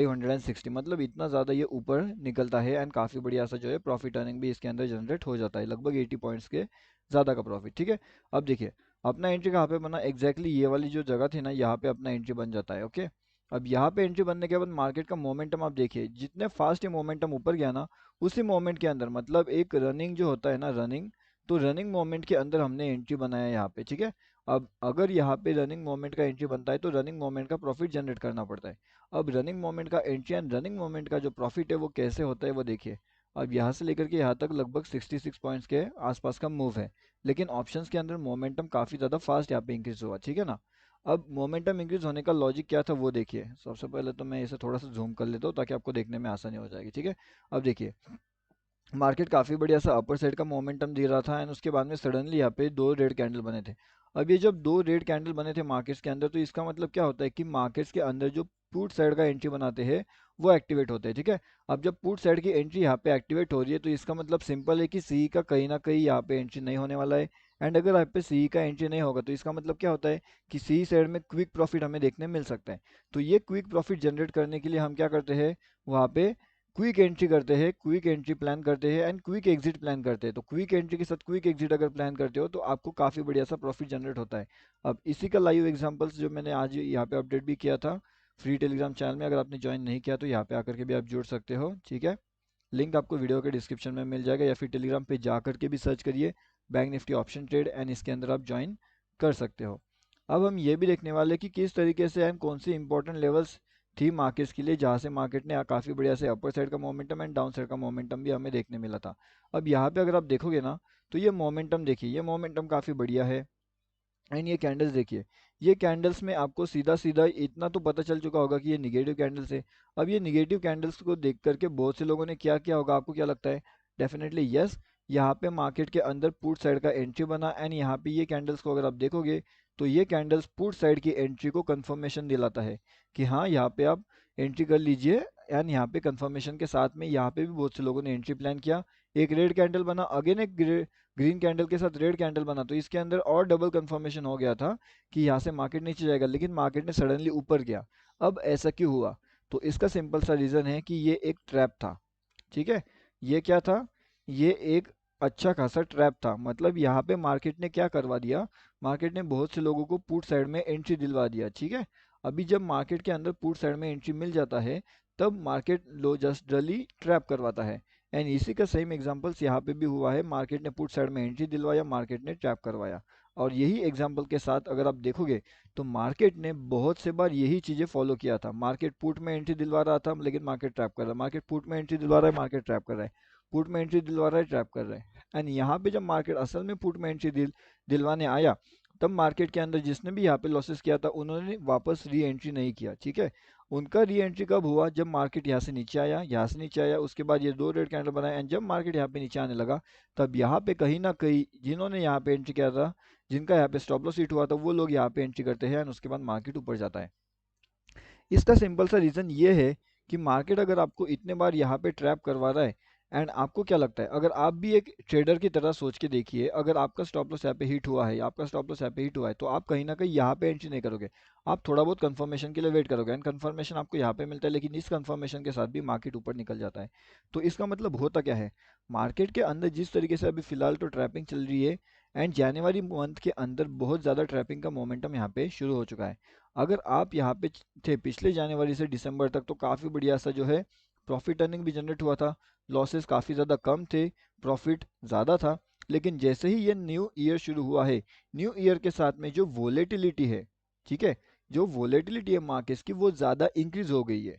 560, मतलब इतना ज़्यादा ये ऊपर निकलता है एंड काफ़ी बढ़िया सा जो है प्रॉफिट अर्निंग भी इसके अंदर जनरेट हो जाता है, लगभग 80 पॉइंट्स के ज़्यादा का प्रॉफिट। ठीक है, अब देखिए अपना एंट्री कहाँ पे बना, एग्जैक्टली ये वाली जो जगह थी ना, यहाँ पे अपना एंट्री बन जाता है। ओके, अब यहाँ पे एंट्री बनने के बाद मार्केट का मोमेंटम आप देखिए, जितने फास्ट ये मोमेंटम ऊपर गया ना, उसी मोमेंट के अंदर मतलब एक रनिंग जो होता है ना, रनिंग, तो रनिंग मोमेंट के अंदर हमने एंट्री बनाया यहाँ पे। ठीक है, अब अगर यहाँ पे रनिंग मोमेंट का एंट्री बनता है तो रनिंग मोमेंट का प्रॉफिट जनरेट करना पड़ता है। अब रनिंग मोमेंट का एंट्री एंड रनिंग मोमेंट का जो प्रॉफिट है वो कैसे होता है वो देखिए। अब यहाँ से लेकर के यहाँ तक लगभग 66 पॉइंट्स के आसपास का मूव है, लेकिन ऑप्शंस के अंदर मोमेंटम काफ़ी ज़्यादा फास्ट यहाँ पे इंक्रीज हुआ। ठीक है ना, अब मोमेंटम इंक्रीज होने का लॉजिक क्या था वो देखिए। सबसे पहले तो मैं इसे थोड़ा सा जूम कर लेता हूँ ताकि आपको देखने में आसानी हो जाएगी। ठीक है, अब देखिए मार्केट काफ़ी बढ़िया सा अपर साइड का मोमेंटम दे रहा था एंड उसके बाद में सडनली यहाँ पे दो रेड कैंडल बने थे। अब ये जब दो रेड कैंडल बने थे मार्केट्स के अंदर, तो इसका मतलब क्या होता है कि मार्केट्स के अंदर जो पुट साइड का एंट्री बनाते हैं वो एक्टिवेट होते हैं। ठीक है, अब जब पुट साइड की एंट्री यहाँ पे एक्टिवेट हो रही है तो इसका मतलब सिंपल है कि सी का कहीं ना कहीं यहाँ पे एंट्री नहीं होने वाला है। एंड अगर यहाँ पे सी का एंट्री नहीं होगा तो इसका मतलब क्या होता है कि सी साइड में क्विक प्रॉफिट हमें देखने मिल सकता है। तो ये क्विक प्रॉफिट जनरेट करने के लिए हम क्या करते हैं, वहाँ पे क्विक एंट्री करते हैं, क्विक एंट्री प्लान करते हैं एंड क्विक एग्जिट प्लान करते हैं। तो क्विक एंट्री के साथ क्विक एग्जिट अगर प्लान करते हो तो आपको काफ़ी बढ़िया सा प्रॉफिट जनरेट होता है। अब इसी का लाइव एग्जांपल्स जो मैंने आज यहाँ पे अपडेट भी किया था फ्री टेलीग्राम चैनल में, अगर आपने ज्वाइन नहीं किया तो यहाँ पे आकर के भी आप जुड़ सकते हो। ठीक है, लिंक आपको वीडियो के डिस्क्रिप्शन में मिल जाएगा या फिर टेलीग्राम पे जा करके भी सर्च करिए bank Nifty option trade and इसके अंदर आप ज्वाइन कर सकते हो। अब हम ये भी देखने वाले हैं कि किस तरीके से एंड कौन सी इंपॉर्टेंट लेवल्स थी मार्केट्स के लिए जहाँ से मार्केट ने काफ़ी बढ़िया से अपर साइड का मोमेंटम एंड डाउन साइड का मोमेंटम भी हमें देखने मिला था। अब यहाँ पे अगर आप देखोगे ना तो ये मोमेंटम देखिए, ये मोमेंटम काफ़ी बढ़िया है एंड ये कैंडल्स देखिए, ये कैंडल्स में आपको सीधा सीधा इतना तो पता चल चुका होगा कि ये निगेटिव कैंडल्स है। अब ये निगेटिव कैंडल्स को देख करके बहुत से लोगों ने क्या किया होगा, आपको क्या लगता है? डेफिनेटली यस, यहाँ पे मार्केट के अंदर पुट साइड का एंट्री बना एंड यहाँ पे ये कैंडल्स को अगर आप देखोगे तो ये कैंडल्स पुट साइड की एंट्री को कंफर्मेशन दिलाता है कि हाँ यहाँ पे आप एंट्री कर लीजिए। एंड यहाँ पे कंफर्मेशन के साथ में यहाँ पे भी बहुत से लोगों ने एंट्री प्लान किया, एक रेड कैंडल बना, अगेन एक ग्रीन कैंडल के साथ रेड कैंडल बना, तो इसके अंदर और डबल कंफर्मेशन हो गया था कि यहाँ से मार्केट नीचे जाएगा, लेकिन मार्केट ने सडनली ऊपर गया। अब ऐसा क्यों हुआ? तो इसका सिंपल सा रीज़न है कि ये एक ट्रैप था। ठीक है, ये क्या था? ये एक अच्छा खासा ट्रैप था। मतलब यहाँ पे मार्केट ने क्या करवा दिया, मार्केट ने बहुत से लोगों को पुट साइड में एंट्री दिलवा दिया। ठीक है, अभी जब मार्केट के अंदर पुट साइड में एंट्री मिल जाता है तब मार्केट लो जस्टली ट्रैप करवाता है। एंड इसी का सेम एग्जांपल्स यहाँ पे भी हुआ है, मार्केट ने पुट साइड में एंट्री दिलवाया, मार्केट ने ट्रैप करवाया। और यही एग्जांपल के साथ अगर आप देखोगे तो मार्केट ने बहुत से बार यही चीज़ें फॉलो किया था। मार्केट पुट में एंट्री दिलवा रहा था लेकिन मार्केट ट्रैप कर रहा है, मार्केट पुट में एंट्री दिलवा रहा है, मार्केट ट्रैप कर रहा है, पुट में एंट्री दिलवा रहा है, ट्रैप कर रहा है। एंड यहाँ पे जब मार्केट असल में पुट में एंट्री दिलवाने आया तब मार्केट के अंदर जिसने भी यहाँ पे लॉसेस किया था उन्होंने वापस री एंट्री नहीं किया। ठीक है, उनका री एंट्री कब हुआ? जब मार्केट यहाँ से नीचे आया, यहाँ से नीचे आया, उसके बाद ये दो रेड कैंडल बनाए एंड जब मार्केट यहाँ पे नीचे आने लगा तब यहाँ पे कहीं ना कहीं जिन्होंने यहाँ पे एंट्री किया था, जिनका यहाँ पे स्टॉप लॉस हिट हुआ था, वो लोग यहाँ पे एंट्री करते हैं एंड उसके बाद मार्केट ऊपर जाता है। इसका सिंपल सा रीज़न ये है कि मार्केट अगर आपको इतने बार यहाँ पे ट्रैप करवा रहा है एंड आपको क्या लगता है, अगर आप भी एक ट्रेडर की तरह सोच के देखिए, अगर आपका स्टॉप लॉस यहाँ पे हिट हुआ है, आपका स्टॉप लॉस यहाँ पे हिट हुआ है, तो आप कहीं ना कहीं यहाँ पे एंट्री नहीं करोगे, आप थोड़ा बहुत कंफर्मेशन के लिए वेट करोगे एंड कंफर्मेशन आपको यहाँ पे मिलता है, लेकिन इस कंफर्मेशन के साथ भी मार्केट ऊपर निकल जाता है। तो इसका मतलब होता क्या है, मार्केट के अंदर जिस तरीके से अभी फिलहाल तो ट्रैपिंग चल रही है एंड जनवरी मंथ के अंदर बहुत ज़्यादा ट्रैपिंग का मोमेंटम यहाँ पे शुरू हो चुका है। अगर आप यहाँ पे थे पिछले जनवरी से दिसंबर तक तो काफ़ी बढ़िया सा जो है प्रॉफिट अर्निंग भी जनरेट हुआ था, लॉसेस काफ़ी ज़्यादा कम थे, प्रॉफिट ज़्यादा था। लेकिन जैसे ही ये न्यू ईयर शुरू हुआ है, न्यू ईयर के साथ में जो वोलेटिलिटी है, ठीक है, जो वोलेटिलिटी है मार्केट्स की वो ज़्यादा इंक्रीज हो गई है।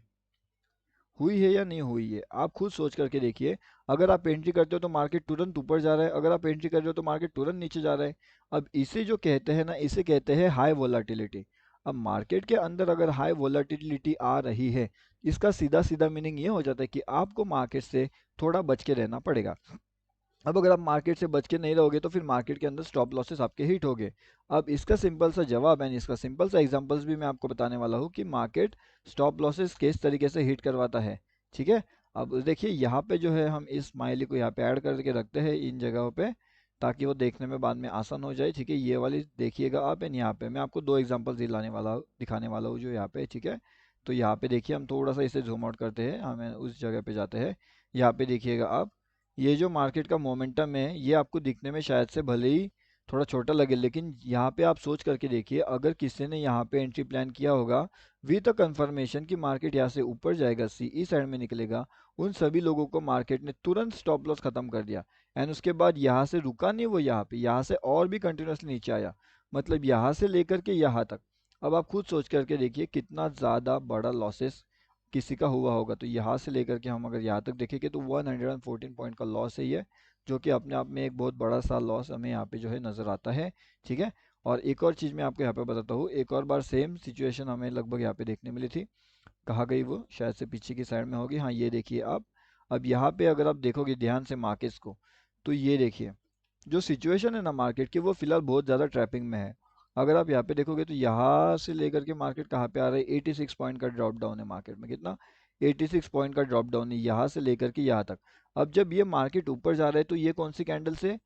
हुई है या नहीं हुई है आप खुद सोच करके देखिए। अगर आप एंट्री करते हो तो मार्केट तुरंत ऊपर जा रहा है, अगर आप एंट्री कर रहे हो तो मार्केट तुरंत नीचे जा रहा है। अब इसे जो कहते हैं ना, इसे कहते हैं हाई वोलाटिलिटी। अब मार्केट के अंदर अगर हाई वोलाटिलिटी आ रही है, इसका सीधा सीधा मीनिंग ये हो जाता है कि आपको मार्केट से थोड़ा बच के रहना पड़ेगा। अब अगर आप मार्केट से बच के नहीं रहोगे तो फिर मार्केट के अंदर स्टॉप लॉसेस आपके हिट हो गए। अब इसका सिंपल सा जवाब है, इसका सिंपल सा एग्जांपल्स भी मैं आपको बताने वाला हूँ कि मार्केट स्टॉप लॉसेस किस तरीके से हिट करवाता है। ठीक है, अब देखिए यहाँ पे जो है हम इस स्माइली को यहाँ पे ऐड करके रखते हैं इन जगहों पे ताकि वो देखने में बाद में आसान हो जाए। ठीक है, ये वाली देखिएगा आप एंड यहाँ पे मैं आपको दो एग्जाम्पल्स दिखाने वाला हूँ जो यहाँ पे। ठीक है, तो यहाँ पे देखिए हम थोड़ा सा इसे जूम आउट करते हैं, हमें उस जगह पे जाते हैं। यहाँ पे देखिएगा आप, ये जो मार्केट का मोमेंटम है ये आपको दिखने में शायद से भले ही थोड़ा छोटा लगे, लेकिन यहाँ पे आप सोच करके देखिए, अगर किसी ने यहाँ पे एंट्री प्लान किया होगा विद द कंफर्मेशन कि मार्केट यहाँ से ऊपर जाएगा, सीई साइड में निकलेगा, उन सभी लोगों को मार्केट ने तुरंत स्टॉप लॉस खत्म कर दिया। एंड उसके बाद यहाँ से रुका नहीं, वो यहाँ से और भी कंटिन्यूसली नीचे आया, मतलब यहाँ से लेकर के यहाँ तक। अब आप खुद सोच करके देखिए कितना ज़्यादा बड़ा लॉसेस किसी का हुआ होगा। तो यहाँ से लेकर के हम अगर यहाँ तक देखेंगे तो 114 पॉइंट का लॉस है ये, जो कि अपने आप में एक बहुत बड़ा सा लॉस हमें यहाँ पे जो है नज़र आता है। ठीक है। और एक और चीज़ मैं आपको यहाँ पे बताता हूँ, एक और बार सेम सिचुएशन हमें लगभग यहाँ पे देखने मिली थी। कहाँ गई वो, शायद से पीछे की साइड में होगी। हाँ ये देखिए आप, अब यहाँ पे अगर आप देखोगे ध्यान से मार्केट्स को, तो ये देखिए जो सिचुएशन है ना मार्केट की, वो फिलहाल बहुत ज़्यादा ट्रैपिंग में है। अगर आप यहाँ पे देखोगे तो यहाँ से लेकर के मार्केट कहाँ पे आ रहा है, 86 पॉइंट का ड्रॉप डाउन है मार्केट में। कितना, 86 पॉइंट का ड्रॉप डाउन है यहाँ से लेकर के यहाँ तक। अब जब ये मार्केट ऊपर जा रहा है तो ये कौन सी कैंडल से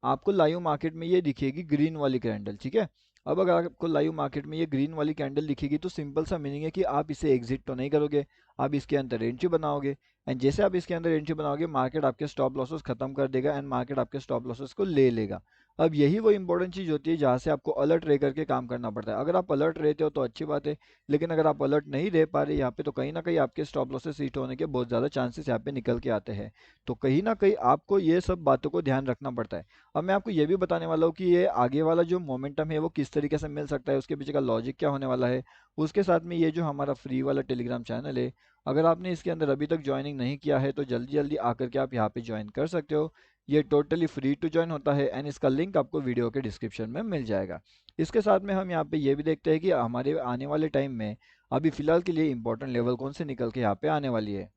आपको लाइव मार्केट में ये दिखेगी, ग्रीन वाली कैंडल। ठीक है। अब अगर आपको लाइव मार्केट में ये ग्रीन वाली कैंडल दिखेगी तो सिंपल सा मीनिंग है कि आप इसे एग्जिट तो नहीं करोगे, आप इसके अंदर एंट्री बनाओगे। एंड जैसे आप इसके अंदर एंट्री बनाओगे, मार्केट आपके स्टॉप लॉसेस खत्म कर देगा एंड मार्केट आपके स्टॉप लॉसेस को ले लेगा। अब यही वो इंपॉर्टेंट चीज़ होती है जहाँ से आपको अलर्ट रह करके काम करना पड़ता है। अगर आप अलर्ट रहते हो तो अच्छी बात है, लेकिन अगर आप अलर्ट नहीं रह पा रहे यहाँ पे, तो कहीं ना कहीं आपके स्टॉप लॉसेस हिट होने के बहुत ज़्यादा चांसेस यहाँ पे निकल के आते हैं। तो कहीं ना कहीं आपको ये सब बातों को ध्यान रखना पड़ता है। अब मैं आपको ये भी बताने वाला हूँ कि ये आगे वाला जो मोमेंटम है वो किस तरीके से मिल सकता है, उसके पीछे का लॉजिक क्या होने वाला है। उसके साथ में ये जो हमारा फ्री वाला टेलीग्राम चैनल है, अगर आपने इसके अंदर अभी तक ज्वाइनिंग नहीं किया है तो जल्दी जल्दी आकर के आप यहाँ पे ज्वाइन कर सकते हो। ये टोटली फ्री टू ज्वाइन होता है एंड इसका लिंक आपको वीडियो के डिस्क्रिप्शन में मिल जाएगा। इसके साथ में हम यहाँ पे ये भी देखते हैं कि हमारे आने वाले टाइम में अभी फिलहाल के लिए इंपॉर्टेंट लेवल कौन से निकल के यहाँ पे आने वाली है।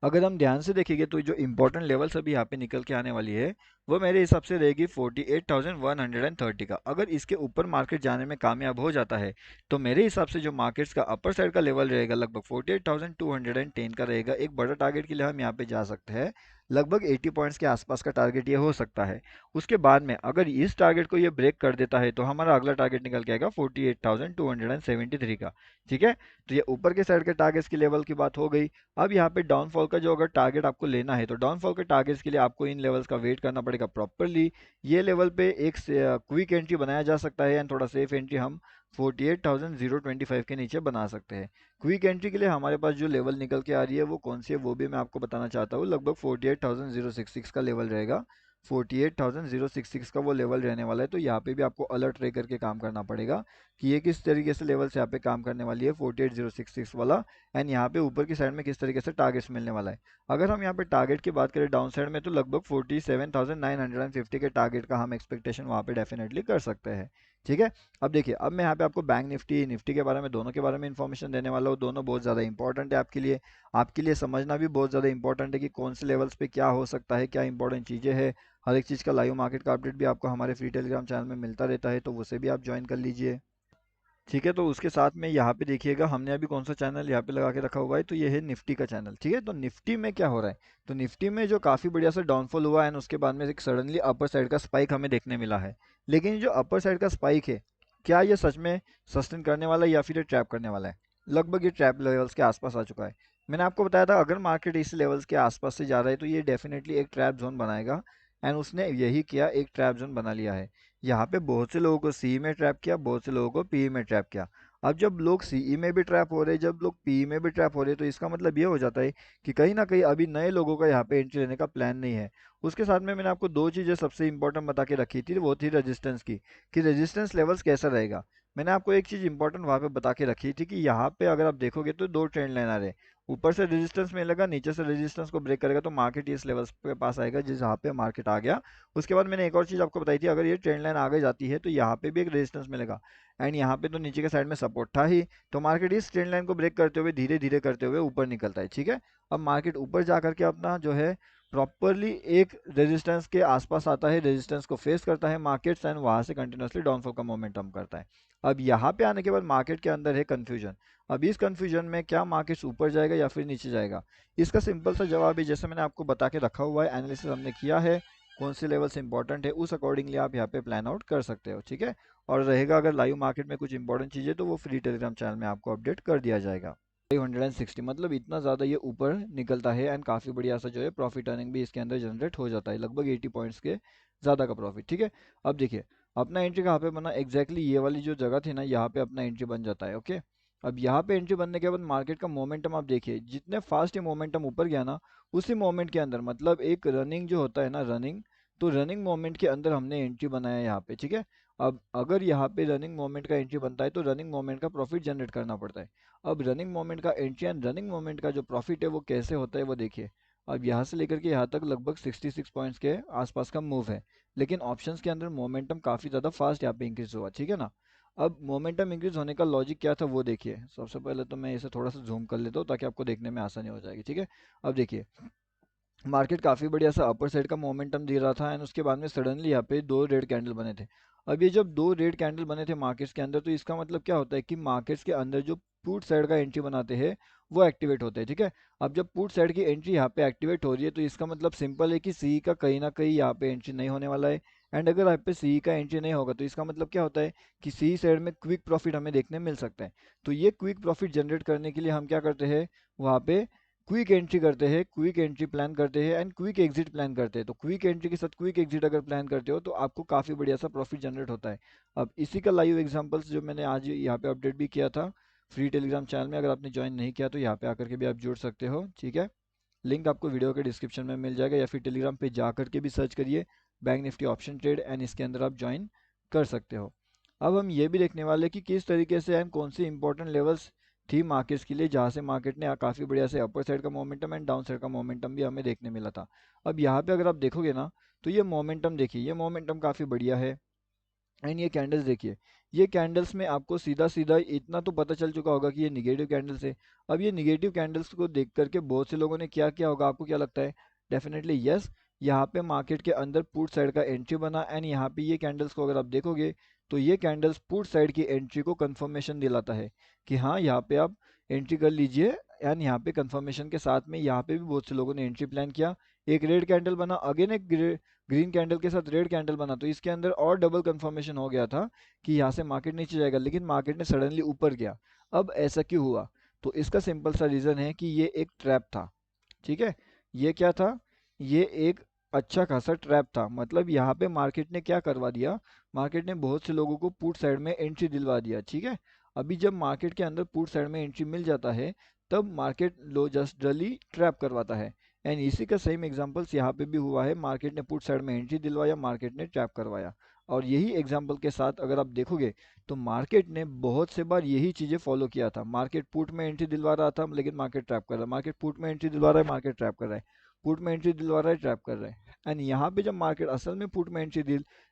अगर हम ध्यान से देखेंगे तो जो इंपॉर्टेंट लेवल्स अभी यहाँ पे निकल के आने वाली है, वो मेरे हिसाब से रहेगी 48,130 का। अगर इसके ऊपर मार्केट जाने में कामयाब हो जाता है तो मेरे हिसाब से जो मार्केट्स का अपर साइड का लेवल रहेगा लगभग 48,210 का रहेगा। एक बड़ा टारगेट के लिए हम यहाँ पे जा सकते हैं, लगभग 80 पॉइंट्स के आसपास का टारगेट ये हो सकता है। उसके बाद में अगर इस टारगेट को ये ब्रेक कर देता है तो हमारा अगला टारगेट निकल के आएगा 48,273 का। ठीक है। तो ये ऊपर के साइड के टारगेट्स की लेवल की बात हो गई। अब यहाँ पे डाउनफॉल का जो अगर टारगेट आपको लेना है तो डाउनफॉल के टारगेट्स के लिए आपको इन लेवल्स का वेट करना पड़ेगा प्रॉपरली। ये लेवल पे एक क्विक एंट्री बनाया जा सकता है एंड थोड़ा सेफ एंट्री हम 48,025 के नीचे बना सकते हैं। क्विक एंट्री के लिए हमारे पास जो लेवल निकल के आ रही है वो कौन सी है वो भी मैं आपको बताना चाहता हूँ। लगभग 48,066 का लेवल रहेगा, 48,066 का वो लेवल रहने वाला है। तो यहाँ पे भी आपको अलर्ट रह करके काम करना पड़ेगा कि ये किस तरीके से लेवल से यहाँ पे काम करने वाली है 48,066 वाला, एंड यहाँ पे ऊपर की साइड में किस तरीके से टारगेट्स मिलने वाला है। अगर हम यहाँ पे टारगेट की बात करें डाउन साइड में तो लगभग 47,950 के टारगेट का हम एक्सपेक्टेशन वहाँ पे डेफिनेटली कर सकते हैं। ठीक है। अब देखिए, अब मैं यहाँ पे आपको बैंक निफ्टी निफ्टी के बारे में, दोनों के बारे में इन्फॉर्मेशन देने वाला हूँ। दोनों बहुत ज़्यादा इंपॉर्टेंट है आपके लिए, आपके लिए समझना भी बहुत ज़्यादा इंपॉर्टेंट है कि कौन से लेवल्स पे क्या हो सकता है, क्या इंपॉर्टेंट चीज़ें हैं। हर एक चीज़ का लाइव मार्केट का अपडेट भी आपको हमारे फ्री टेलीग्राम चैनल में मिलता रहता है, तो उसे भी आप ज्वाइन कर लीजिए। ठीक है। तो उसके साथ में यहाँ पे देखिएगा हमने अभी कौन सा चैनल यहाँ पे लगा के रखा हुआ है, तो ये है निफ्टी का चैनल। ठीक है। तो निफ्टी में क्या हो रहा है, तो निफ्टी में जो काफ़ी बढ़िया सा डाउनफॉल हुआ है एंड उसके बाद में एक सडनली अपर साइड का स्पाइक हमें देखने मिला है। लेकिन ये जो अपर साइड का स्पाइक है, क्या ये सच में सस्टेन करने वाला है या फिर ये ट्रैप करने वाला है। लगभग ये ट्रैप लेवल्स के आसपास आ चुका है। मैंने आपको बताया था अगर मार्केट इस लेवल्स के आसपास से जा रहा है तो ये डेफिनेटली एक ट्रैप जोन बनाएगा, एंड उसने यही किया, एक ट्रैप जोन बना लिया है। यहाँ पे बहुत से लोगों को सी में ट्रैप किया, बहुत से लोगों को पी में ट्रैप किया। अब जब लोग सीई में भी ट्रैप हो रहे हैं, जब लोग पी में भी ट्रैप हो रहे हैं, तो इसका मतलब ये हो जाता है कि कहीं ना कहीं अभी नए लोगों का यहाँ पे एंट्री लेने का प्लान नहीं है। उसके साथ में मैंने आपको दो चीज़ें सबसे इंपॉर्टेंट बता के रखी थी, वो थी रेजिस्टेंस की, कि रेजिस्टेंस लेवल्स कैसा रहेगा। मैंने आपको एक चीज़ इंपॉर्टेंट वहाँ पे बता के रखी थी कि यहाँ पे अगर आप देखोगे तो दो ट्रेंड लाइन आ रहे हैं, ऊपर से रेजिस्टेंस मिलेगा, नीचे से रेजिस्टेंस को ब्रेक करेगा तो मार्केट इस लेवल्स के पास आएगा जिस यहाँ पे मार्केट आ गया। उसके बाद मैंने एक और चीज़ आपको बताई थी, अगर ये ट्रेंड लाइन आगे जाती है तो यहाँ पे भी एक रेजिस्टेंस मिलेगा, एंड यहाँ पे तो नीचे के साइड में सपोर्ट था ही। तो मार्केट इस ट्रेंड लाइन को ब्रेक करते हुए धीरे धीरे करते हुए ऊपर निकलता है। ठीक है। अब मार्केट ऊपर जा करके अपना जो है प्रॉपरली एक रेजिस्टेंस के आसपास आता है, रेजिस्टेंस को फेस करता है मार्केट्स एंड वहां से कंटिन्यूसली डाउनफॉल का मोमेंटम करता है। अब यहाँ पे आने के बाद मार्केट के अंदर है कंफ्यूजन। अब इस कंफ्यूजन में क्या मार्केट्स ऊपर जाएगा या फिर नीचे जाएगा, इसका सिंपल सा जवाब है जैसे मैंने आपको बता के रखा हुआ है, एनालिसिस हमने किया है, कौन से लेवल्स इंपॉर्टेंट है उस अकॉर्डिंगली आप यहाँ पे प्लान आउट कर सकते हो। ठीक है। और रहेगा अगर लाइव मार्केट में कुछ इंपॉर्टेंट चीज़ें तो वो फ्री टेलीग्राम चैनल में आपको अपडेट कर दिया जाएगा। 560, मतलब इतना ज़्यादा ये ऊपर निकलता है एंड काफ़ी बढ़िया सा जो है प्रॉफिट अर्निंग भी इसके अंदर जनरेट हो जाता है, लगभग 80 पॉइंट्स के ज़्यादा का प्रॉफिट। ठीक है, अब देखिए अपना एंट्री कहाँ पे बना, एग्जैक्टली ये वाली जो जगह थी ना, यहाँ पे अपना एंट्री बन जाता है। ओके, अब यहाँ पे एंट्री बनने के बाद मार्केट का मोमेंटम आप देखिए, जितने फास्ट ये मोमेंटम ऊपर गया ना, उसी मोमेंट के अंदर मतलब एक रनिंग जो होता है ना, रनिंग, तो रनिंग मोमेंट के अंदर हमने एंट्री बनाया यहाँ पे। ठीक है, अब अगर यहाँ पे रनिंग मोमेंट का एंट्री बनता है तो रनिंग मोमेंट का प्रॉफिट जनरेट करना पड़ता है। अब रनिंग मोमेंट का एंट्री एंड रनिंग मोमेंट का जो प्रॉफिट है वो कैसे होता है वो देखिए। अब यहाँ से लेकर के यहाँ तक लगभग 66 पॉइंट्स के आसपास का मूव है, लेकिन ऑप्शंस के अंदर मोमेंटम काफ़ी ज़्यादा फास्ट यहाँ पे इंक्रीज हुआ। ठीक है ना, अब मोमेंटम इंक्रीज होने का लॉजिक क्या था वो देखिए। सबसे पहले तो मैं इसे थोड़ा सा जूम कर लेता हूँ ताकि आपको देखने में आसानी हो जाएगी। ठीक है, अब देखिए मार्केट काफ़ी बढ़िया सा अपर साइड का मोमेंटम दे रहा था एंड उसके बाद में सडनली यहाँ पे दो रेड कैंडल बने थे। अब ये जब दो रेड कैंडल बने थे मार्केट्स के अंदर, तो इसका मतलब क्या होता है कि मार्केट्स के अंदर जो पुट साइड का एंट्री बनाते हैं वो एक्टिवेट होते हैं। ठीक है, अब जब पुट साइड की एंट्री यहाँ पे एक्टिवेट हो रही है तो इसका मतलब सिंपल है कि सी का कहीं ना कहीं यहाँ पे एंट्री नहीं होने वाला है। एंड अगर यहाँ पे सी का एंट्री नहीं होगा तो इसका मतलब क्या होता है कि सी साइड में क्विक प्रॉफिट हमें देखने मिल सकता है। तो ये क्विक प्रॉफिट जनरेट करने के लिए हम क्या करते हैं, वहाँ पे क्विक एंट्री करते हैं, क्विक एंट्री प्लान करते हैं एंड क्विक एग्जिट प्लान करते हैं। तो क्विक एंट्री के साथ क्विक एग्जिट अगर प्लान करते हो तो आपको काफ़ी बढ़िया सा प्रॉफिट जनरेट होता है। अब इसी का लाइव एग्जांपल्स जो मैंने आज यहाँ पे अपडेट भी किया था फ्री टेलीग्राम चैनल में, अगर आपने ज्वाइन नहीं किया तो यहाँ पे आकर के भी आप जुड़ सकते हो। ठीक है, लिंक आपको वीडियो के डिस्क्रिप्शन में मिल जाएगा या फिर टेलीग्राम पे जा करके भी सर्च करिए bank Nifty option trade and इसके अंदर आप ज्वाइन कर सकते हो। अब हम ये भी देखने वाले कि किस तरीके से एंड कौन सी इंपॉर्टेंट लेवल्स थी मार्केट्स के लिए जहाँ से मार्केट ने काफ़ी बढ़िया से अपर साइड का मोमेंटम एंड डाउन साइड का मोमेंटम भी हमें देखने मिला था। अब यहाँ पे अगर आप देखोगे ना तो ये मोमेंटम देखिए, ये मोमेंटम काफ़ी बढ़िया है एंड ये कैंडल्स देखिए, ये कैंडल्स में आपको सीधा सीधा इतना तो पता चल चुका होगा कि ये निगेटिव कैंडल्स है। अब ये निगेटिव कैंडल्स को देख करके बहुत से लोगों ने क्या किया होगा, आपको क्या लगता है? डेफिनेटली यस, यहाँ पे मार्केट के अंदर पुट साइड का एंट्री बना एंड यहाँ पे ये कैंडल्स को अगर आप देखोगे तो ये कैंडल्स पुट साइड की एंट्री को कंफर्मेशन दिलाता है कि हाँ यहाँ पे आप एंट्री कर लीजिए। एंड यहाँ पे कंफर्मेशन के साथ में यहाँ पे भी बहुत से लोगों ने एंट्री प्लान किया। एक रेड कैंडल बना, अगेन एक ग्रीन कैंडल के साथ रेड कैंडल बना, तो इसके अंदर और डबल कंफर्मेशन हो गया था कि यहाँ से मार्केट नीचे जाएगा, लेकिन मार्केट ने सडनली ऊपर गया। अब ऐसा क्यों हुआ? तो इसका सिंपल सा रीज़न है कि ये एक ट्रैप था। ठीक है, ये क्या था? ये एक अच्छा खासा ट्रैप था। मतलब यहाँ पे मार्केट ने क्या करवा दिया, मार्केट ने बहुत से लोगों को पुट साइड में एंट्री दिलवा दिया। ठीक है, अभी जब मार्केट के अंदर पुट साइड में एंट्री मिल जाता है तब मार्केट लो जस्टली ट्रैप करवाता है। एंड इसी का सेम एग्जांपल्स यहाँ पे भी हुआ है, मार्केट ने पुट साइड में एंट्री दिलवाया, मार्केट ने ट्रैप करवाया। और यही एग्जांपल के साथ अगर आप देखोगे तो मार्केट ने बहुत से बार यही चीज़ें फॉलो किया था। मार्केट पुट में एंट्री दिलवा रहा था लेकिन मार्केट ट्रैप कर रहा है, मार्केट पुट में एंट्री दिलवा रहा है, मार्केट ट्रैप कर रहा है, पुट में एंट्री दिलवा रहा है, ट्रैप कर रहा है। एंड यहाँ पे जब मार्केट असल में पुट में एंट्री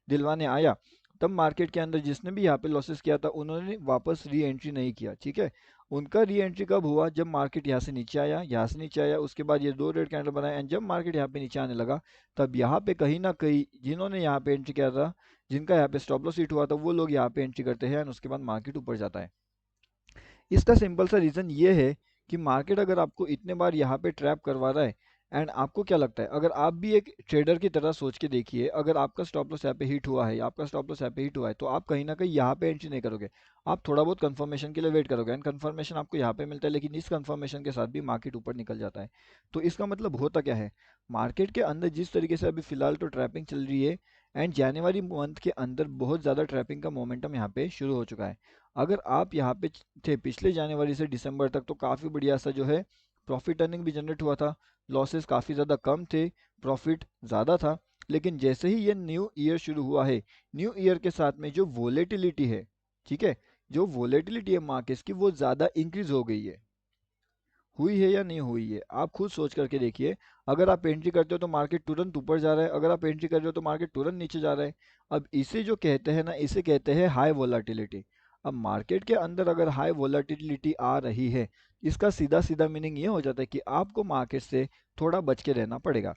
दिलवाने आया तब मार्केट के अंदर जिसने भी यहाँ पे लॉसेस किया था उन्होंने वापस री एंट्री नहीं किया। ठीक है, उनका री एंट्री कब हुआ? जब मार्केट यहाँ से नीचे आया, यहाँ से नीचे आया, उसके बाद ये दो रेड कैंडल बनाए एंड जब मार्केट यहाँ पे नीचे आने लगा तब यहाँ पे कहीं ना कहीं जिन्होंने यहाँ पे एंट्री किया था, जिनका यहाँ पे स्टॉप लॉस हिट हुआ था, वो लोग यहाँ पे एंट्री करते हैं एंड उसके बाद मार्केट ऊपर जाता है। इसका सिंपल सा रीज़न ये है कि मार्केट अगर आपको इतने बार यहाँ पे ट्रैप करवा रहा है एंड आपको क्या लगता है, अगर आप भी एक ट्रेडर की तरह सोच के देखिए, अगर आपका स्टॉप लॉस यहाँ पे हिट हुआ है, आपका स्टॉप लॉस यहाँ पे हिट हुआ है, तो आप कहीं ना कहीं यहाँ पे एंट्री नहीं करोगे, आप थोड़ा बहुत कंफर्मेशन के लिए वेट करोगे एंड कंफर्मेशन आपको यहाँ पे मिलता है, लेकिन इस कंफर्मेशन के साथ भी मार्केट ऊपर निकल जाता है। तो इसका मतलब होता क्या है, मार्केट के अंदर जिस तरीके से अभी फिलहाल तो ट्रैपिंग चल रही है एंड जनवरी मंथ के अंदर बहुत ज़्यादा ट्रैपिंग का मोमेंटम यहाँ पे शुरू हो चुका है। अगर आप यहाँ पे थे पिछले जनवरी से दिसंबर तक तो काफ़ी बढ़िया सा जो है प्रॉफिट अर्निंग भी जनरेट हुआ था, लॉसेस काफ़ी ज़्यादा कम थे, प्रॉफिट ज़्यादा था। लेकिन जैसे ही ये न्यू ईयर शुरू हुआ है, न्यू ईयर के साथ में जो वोलेटिलिटी है, ठीक है, जो वोलेटिलिटी है मार्केट्स की वो ज़्यादा इंक्रीज हो गई है। हुई है या नहीं हुई है आप खुद सोच करके देखिए। अगर आप एंट्री करते हो तो मार्केट तुरंत ऊपर जा रहा है, अगर आप एंट्री कर रहे हो तो मार्केट तुरंत नीचे जा रहा है। अब इसे जो कहते हैं ना, इसे कहते हैं हाई वोलाटिलिटी। अब मार्केट के अंदर अगर हाई वोलाटिलिटी आ रही है, इसका सीधा सीधा मीनिंग ये हो जाता है कि आपको मार्केट से थोड़ा बच के रहना पड़ेगा।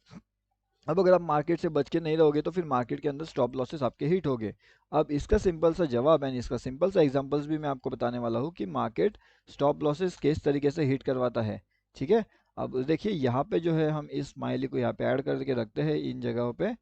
अब अगर आप मार्केट से बच के नहीं रहोगे तो फिर मार्केट के अंदर स्टॉप लॉसेस आपके हिट होंगे। अब इसका सिंपल सा जवाब है, इसका सिंपल सा एग्जांपल्स भी मैं आपको बताने वाला हूँ कि मार्केट स्टॉप लॉसेस किस तरीके से हिट करवाता है। ठीक है, अब देखिए यहाँ पे जो है हम इस स्माइली को यहाँ पे ऐड करके रखते हैं इन जगहों पे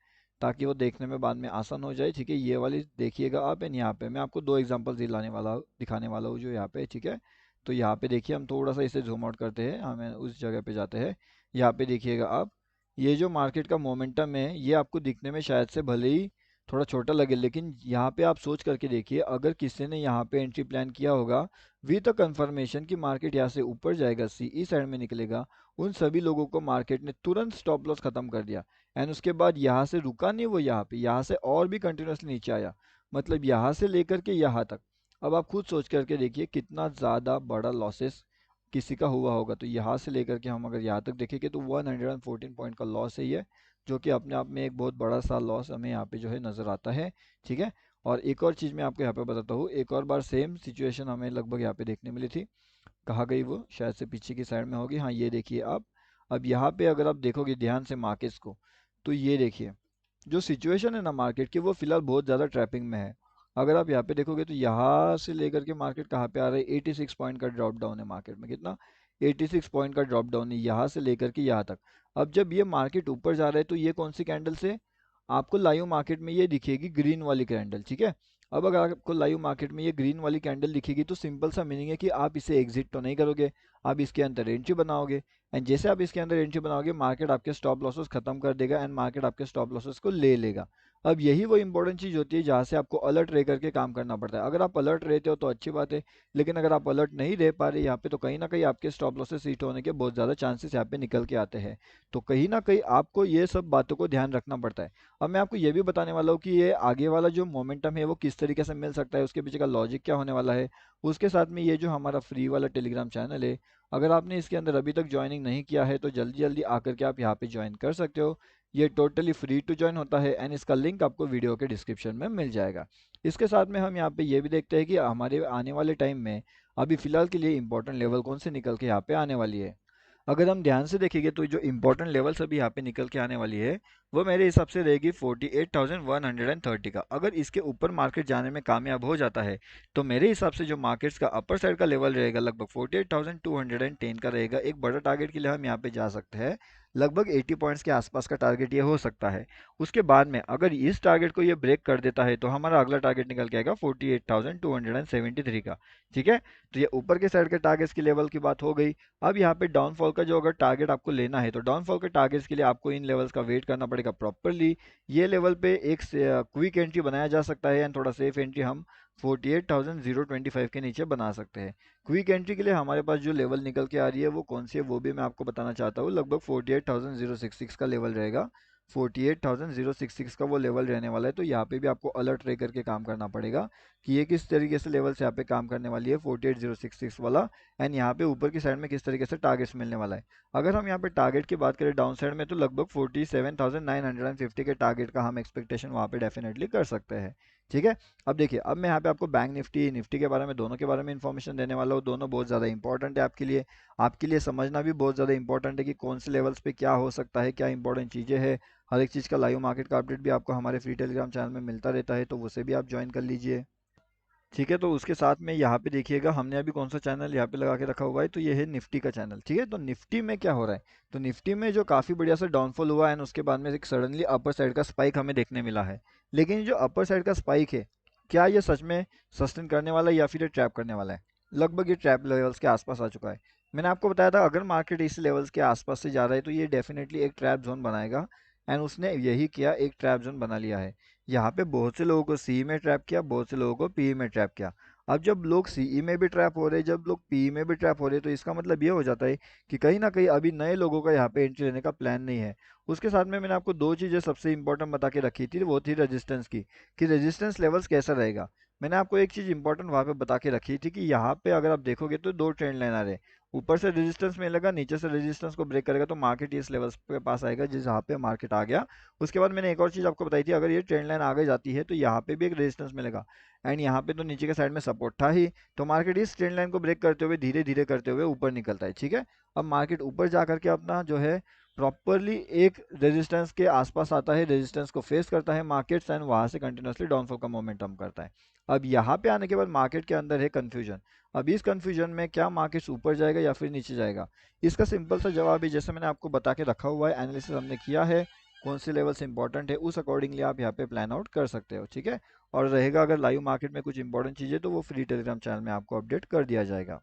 ताकि वो देखने में बाद में आसान हो जाए। ठीक है, ये वाली देखिएगा आप एंड यहाँ पे मैं आपको दो एग्जाम्पल्स दिखाने वाला हूँ जो यहाँ पे। ठीक है, तो यहाँ पे देखिए हम थोड़ा सा इसे जूम आउट करते हैं, हमें उस जगह पे जाते हैं। यहाँ पे देखिएगा आप, ये जो मार्केट का मोमेंटम है ये आपको दिखने में शायद से भले ही थोड़ा छोटा लगे, लेकिन यहाँ पे आप सोच करके देखिए, अगर किसी ने यहाँ पे एंट्री प्लान किया होगा विद द कंफर्मेशन कि मार्केट यहाँ से ऊपर जाएगा, सीई साइड में निकलेगा, उन सभी लोगों को मार्केट ने तुरंत स्टॉप लॉस खत्म कर दिया। एंड उसके बाद यहाँ से रुका नहीं वो, यहाँ पे यहाँ से और भी कंटिन्यूसली नीचे आया, मतलब यहाँ से लेकर के यहाँ तक। अब आप खुद सोच करके देखिए कितना ज़्यादा बड़ा लॉसेस किसी का हुआ होगा। तो यहाँ से लेकर के हम अगर यहाँ तक देखेंगे तो 114 पॉइंट का लॉस है ये, जो कि अपने आप में एक बहुत बड़ा सा लॉस हमें यहाँ पे जो है नज़र आता है। ठीक है। और एक और चीज़ मैं आपको यहाँ पे बताता हूँ, एक और बार सेम सिचुएशन हमें लगभग यहाँ पे देखने मिली थी। कहाँ गई वो, शायद से पीछे की साइड में होगी। हाँ ये देखिए आप, अब यहाँ पे अगर आप देखोगे ध्यान से मार्केट्स को, तो ये देखिए जो सिचुएशन है ना मार्केट की, वो फिलहाल बहुत ज़्यादा ट्रैपिंग में है। अगर आप यहाँ पे देखोगे तो यहाँ से लेकर के मार्केट कहाँ पे आ रहा है, 86 पॉइंट का ड्रॉप डाउन है मार्केट में। कितना, 86 पॉइंट का ड्रॉप डाउन है यहाँ से लेकर के यहाँ तक। अब जब ये मार्केट ऊपर जा रहा है तो ये कौन सी कैंडल से आपको लाइव मार्केट में ये दिखेगी, ग्रीन वाली कैंडल। ठीक है। अब अगर आपको लाइव मार्केट में ये ग्रीन वाली कैंडल दिखेगी तो सिंपल सा मीनिंग है कि आप इसे एग्जिट तो नहीं करोगे, आप इसके अंदर एंट्री बनाओगे। एंड जैसे आप इसके अंदर एंट्री बनाओगे, मार्केट आपके स्टॉप लॉसेस खत्म कर देगा एंड मार्केट आपके स्टॉप लॉसेस को ले लेगा। अब यही वो इंपॉर्टेंट चीज़ होती है जहाँ से आपको अलर्ट रह करके काम करना पड़ता है। अगर आप अलर्ट रहते हो तो अच्छी बात है, लेकिन अगर आप अलर्ट नहीं रह पा रहे यहाँ पे, तो कहीं ना कहीं आपके स्टॉप लॉसेस हिट होने के बहुत ज़्यादा चांसेस यहाँ पे निकल के आते हैं। तो कहीं ना कहीं आपको ये सब बातों को ध्यान रखना पड़ता है। अब मैं आपको ये भी बताने वाला हूँ कि ये आगे वाला जो मोमेंटम है वो किस तरीके से मिल सकता है, उसके पीछे का लॉजिक क्या होने वाला है। उसके साथ में ये जो हमारा फ्री वाला टेलीग्राम चैनल है, अगर आपने इसके अंदर अभी तक ज्वाइनिंग नहीं किया है तो जल्दी जल्दी आकर के आप यहाँ पे ज्वाइन कर सकते हो। ये टोटली फ्री टू ज्वाइन होता है एंड इसका लिंक आपको वीडियो के डिस्क्रिप्शन में मिल जाएगा। इसके साथ में हम यहाँ पे ये भी देखते हैं कि हमारे आने वाले टाइम में अभी फिलहाल के लिए इंपॉर्टेंट लेवल कौन से निकल के यहाँ पे आने वाली है। अगर हम ध्यान से देखेंगे तो जो इंपॉर्टेंट लेवल्स अभी यहाँ पे निकल के आने वाली है, वो मेरे हिसाब से रहेगी 48,130 का। अगर इसके ऊपर मार्केट जाने में कामयाब हो जाता है तो मेरे हिसाब से जो मार्केट्स का अपर साइड का लेवल रहेगा लगभग 48,210 का रहेगा। एक बड़ा टारगेट के लिए हम यहाँ पे जा सकते हैं, लगभग 80 पॉइंट्स के आसपास का टारगेट ये हो सकता है। उसके बाद में अगर इस टारगेट को ये ब्रेक कर देता है तो हमारा अगला टारगेट निकल के आएगा 48,273 का। ठीक है। तो ये ऊपर के साइड के टारगेट्स की लेवल की बात हो गई। अब यहाँ पे डाउनफॉल का जो अगर टारगेट आपको लेना है तो डाउनफॉल के टारगेट्स के लिए आपको इन लेवल्स का वेट करना पड़ेगा प्रॉपरली। ये लेवल पे एक क्विक एंट्री बनाया जा सकता है एंड थोड़ा सेफ एंट्री हम 48,025 के नीचे बना सकते हैं। क्विक एंट्री के लिए हमारे पास जो लेवल निकल के आ रही है वो कौन सी है वो भी मैं आपको बताना चाहता हूँ। लगभग 48,066 का लेवल रहेगा, 48,066 का वो लेवल रहने वाला है। तो यहाँ पे भी आपको अलर्ट रह करके काम करना पड़ेगा कि ये किस तरीके से लेवल से यहाँ पे काम करने वाली है 48,066 वाला, एंड यहाँ पे ऊपर की साइड में किस तरीके से टारगेट्स मिलने वाला है। अगर हम यहाँ पे टारगेट की बात करें डाउन साइड में तो लगभग 47,950 के टारगेट का हम एक्सपेक्टेशन वहाँ पे डेफिनेटली कर सकते हैं। ठीक है। अब देखिए, अब मैं यहाँ पे आपको बैंक निफ्टी निफ्टी के बारे में, दोनों के बारे में इन्फॉर्मेशन देने वाला हूँ। दोनों बहुत ज़्यादा इंपॉर्टेंट है आपके लिए समझना भी बहुत ज़्यादा इंपॉर्टेंट है कि कौन से लेवल्स पे क्या हो सकता है, क्या इंपॉर्टेंट चीज़ें हैं। हर एक चीज़ का लाइव मार्केट का अपडेट भी आपको हमारे फ्री टेलीग्राम चैनल में मिलता रहता है, तो उसे भी आप ज्वाइन कर लीजिए। ठीक है। तो उसके साथ में यहाँ पे देखिएगा हमने अभी कौन सा चैनल यहाँ पे लगा के रखा हुआ है, तो ये है निफ्टी का चैनल। ठीक है। तो निफ्टी में क्या हो रहा है, तो निफ्टी में जो काफ़ी बढ़िया सा डाउनफॉल हुआ है उसके बाद में एक सडनली अपर साइड का स्पाइक हमें देखने मिला है। लेकिन जो अपर साइड का स्पाइक है, क्या ये सच में सस्टेन करने वाला है या फिर ये ट्रैप करने वाला है। लगभग ये ट्रैप लेवल्स के आसपास आ चुका है। मैंने आपको बताया था अगर मार्केट इस लेवल्स के आसपास से जा रहा है तो ये डेफिनेटली एक ट्रैप जोन बनाएगा, एंड उसने यही किया, एक ट्रैप जोन बना लिया है। यहाँ पे बहुत से लोगों को सी में ट्रैप किया, बहुत से लोगों को पी में ट्रैप किया। अब जब लोग सीई में भी ट्रैप हो रहे हैं, जब लोग पी में भी ट्रैप हो रहे हैं, तो इसका मतलब ये हो जाता है कि कहीं ना कहीं अभी नए लोगों का यहाँ पे एंट्री लेने का प्लान नहीं है। उसके साथ में मैंने आपको दो चीज़ें सबसे इंपॉर्टेंट बता के रखी थी, वो थी रेजिस्टेंस की, कि रेजिस्टेंस लेवल्स कैसा रहेगा। मैंने आपको एक चीज़ इंपॉर्टेंट वहाँ पे बता के रखी थी कि यहाँ पे अगर आप देखोगे तो दो ट्रेंड लाइन आ रहे हैं, ऊपर से रेजिस्टेंस मिलेगा, नीचे से रेजिस्टेंस को ब्रेक करेगा तो मार्केट इस लेवल्स के पास आएगा जिस जहाँ पे मार्केट आ गया। उसके बाद मैंने एक और चीज़ आपको बताई थी, अगर ये ट्रेंड लाइन आगे जाती है तो यहाँ पे भी एक रेजिस्टेंस मिलेगा, एंड यहाँ पे तो नीचे के साइड में सपोर्ट था ही। तो मार्केट इस ट्रेंड लाइन को ब्रेक करते हुए धीरे धीरे करते हुए ऊपर निकलता है। ठीक है। अब मार्केट ऊपर जा करके अपना जो है प्रॉपरली एक रेजिस्टेंस के आसपास आता है, रेजिस्टेंस को फेस करता है मार्केट्स, एंड वहां से कंटिन्यूसली डाउनफॉल का मोमेंटम करता है। अब यहाँ पे आने के बाद मार्केट के अंदर है कंफ्यूजन। अब इस कंफ्यूजन में क्या मार्केट ऊपर जाएगा या फिर नीचे जाएगा, इसका सिंपल सा जवाब है जैसे मैंने आपको बता के रखा हुआ है, एनालिसिस हमने किया है, कौन से लेवल्स इंपॉर्टेंट है उस अकॉर्डिंगली आप यहाँ पे प्लान आउट कर सकते हो। ठीक है। और रहेगा अगर लाइव मार्केट में कुछ इंपॉर्टेंट चीज़ें तो वो फ्री टेलीग्राम चैनल में आपको अपडेट कर दिया जाएगा।